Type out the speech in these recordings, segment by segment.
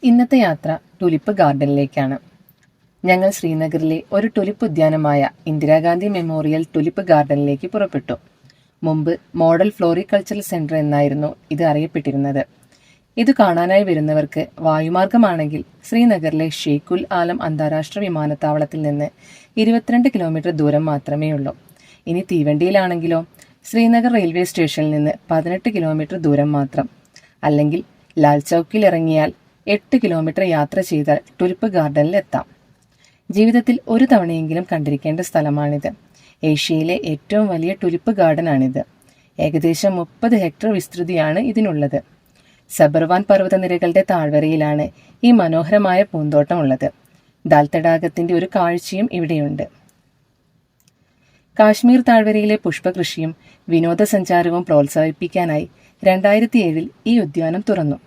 ഇന്നത്തെ യാത്ര ടുലിപ്പ് ഗാർഡനിലേക്കാണ്. ഞങ്ങൾ ശ്രീനഗറിലെ ഒരു ടുലിപ്പ് ഉദ്യാനമായ ഇന്ദിരാഗാന്ധി മെമ്മോറിയൽ ടുലിപ്പ് ഗാർഡനിലേക്ക് പുറപ്പെട്ടു. മുമ്പ് മോഡൽ ഫ്ലോറികൾച്ചറൽ സെന്റർ എന്നായിരുന്നു ഇത് അറിയപ്പെട്ടിരുന്നത്. ഇത് കാണാനായി വരുന്നവർക്ക് വായുമാർഗമാണെങ്കിൽ ശ്രീനഗറിലെ ഷെയ്ഖുൽ ആലം അന്താരാഷ്ട്ര വിമാനത്താവളത്തിൽ നിന്ന് 22 കിലോമീറ്റർ ദൂരം മാത്രമേ ഉള്ളൂ. ഇനി തീവണ്ടിയിലാണെങ്കിലോ ശ്രീനഗർ റെയിൽവേ സ്റ്റേഷനിൽ നിന്ന് 18 കിലോമീറ്റർ ദൂരം മാത്രം. അല്ലെങ്കിൽ ലാൽ ചൗക്കിൽ ഇറങ്ങിയാൽ 8 കിലോമീറ്റർ യാത്ര ചെയ്താൽ ടുലിപ്പ് ഗാർഡനിൽ എത്താം. ജീവിതത്തിൽ ഒരു തവണയെങ്കിലും കണ്ടിരിക്കേണ്ട സ്ഥലമാണിത്. ഏഷ്യയിലെ ഏറ്റവും വലിയ ടുലിപ്പ് ഗാർഡനാണിത്. ഏകദേശം 30 ഹെക്ടർ വിസ്തൃതിയാണ് ഇതിനുള്ളത്. സബർവാൻ പർവ്വതനിരകളുടെ താഴ്വരയിലാണ് ഈ മനോഹരമായ പൂന്തോട്ടം ഉള്ളത്. ദാൽ തടാകത്തിന്റെ ഒരു കാഴ്ചയും ഇവിടെയുണ്ട്. കാശ്മീർ താഴ്വരയിലെ പുഷ്പകൃഷിയും വിനോദസഞ്ചാരവും പ്രോത്സാഹിപ്പിക്കാനായി 2007 ഈ ഉദ്യാനം തുറന്നു.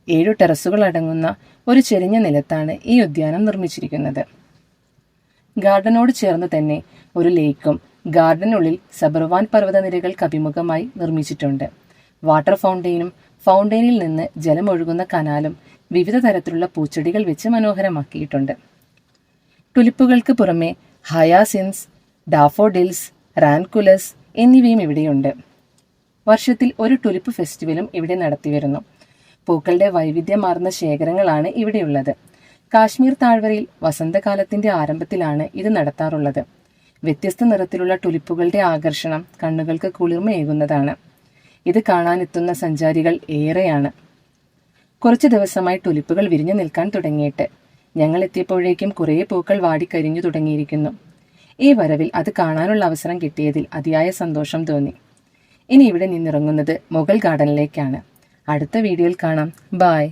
7 ടെറസുകൾ അടങ്ങുന്ന ഒരു ചെരിഞ്ഞ നിലത്താണ് ഈ ഉദ്യാനം നിർമ്മിച്ചിരിക്കുന്നത്. ഗാർഡനോട് ചേർന്ന് തന്നെ ഒരു ലേക്കും ഗാർഡനുള്ളിൽ സബർവാൻ പർവ്വതനിരകൾക്ക് അഭിമുഖമായി നിർമ്മിച്ചിട്ടുണ്ട്. വാട്ടർ ഫൗണ്ടെയിനും ഫൗണ്ടെയിനിൽ നിന്ന് ജലമൊഴുകുന്ന കനാലും വിവിധ തരത്തിലുള്ള പൂച്ചെടികൾ വെച്ച് മനോഹരമാക്കിയിട്ടുണ്ട്. ടുലിപ്പുകൾക്ക് പുറമെ ഹയാസിൻസ്, ഡാഫോഡിൽസ്, റാൻകുലസ് എന്നിവയും ഇവിടെയുണ്ട്. വർഷത്തിൽ ഒരു ടുലിപ്പ് ഫെസ്റ്റിവലും ഇവിടെ നടത്തിവരുന്നു. പൂക്കളുടെ വൈവിധ്യമാർന്ന ശേഖരങ്ങളാണ് ഇവിടെയുള്ളത്. കാശ്മീർ താഴ്വരയിൽ വസന്തകാലത്തിന്റെ ആരംഭത്തിലാണ് ഇത് നടത്താറുള്ളത്. വ്യത്യസ്ത നിറത്തിലുള്ള ടുലിപ്പുകളുടെ ആകർഷണം കണ്ണുകൾക്ക് കുളിർമയേകുന്നതാണ്. ഇത് കാണാനെത്തുന്ന സഞ്ചാരികൾ ഏറെയാണ്. കുറച്ചു ദിവസമായി ടുലിപ്പുകൾ വിരിഞ്ഞു നിൽക്കാൻ തുടങ്ങിയിട്ട്. ഞങ്ങൾ എത്തിയപ്പോഴേക്കും കുറേ പൂക്കൾ വാടിക്കരിഞ്ഞു തുടങ്ങിയിരിക്കുന്നു. ഈ വരവിൽ അത് കാണാനുള്ള അവസരം കിട്ടിയതിൽ അതിയായ സന്തോഷം തോന്നി. ഇനി ഇവിടെ നിന്നിറങ്ങുന്നത് മുഗൾ ഗാർഡനിലേക്കാണ്. അടുത്ത വീഡിയോയിൽ കാണാം. ബായ്.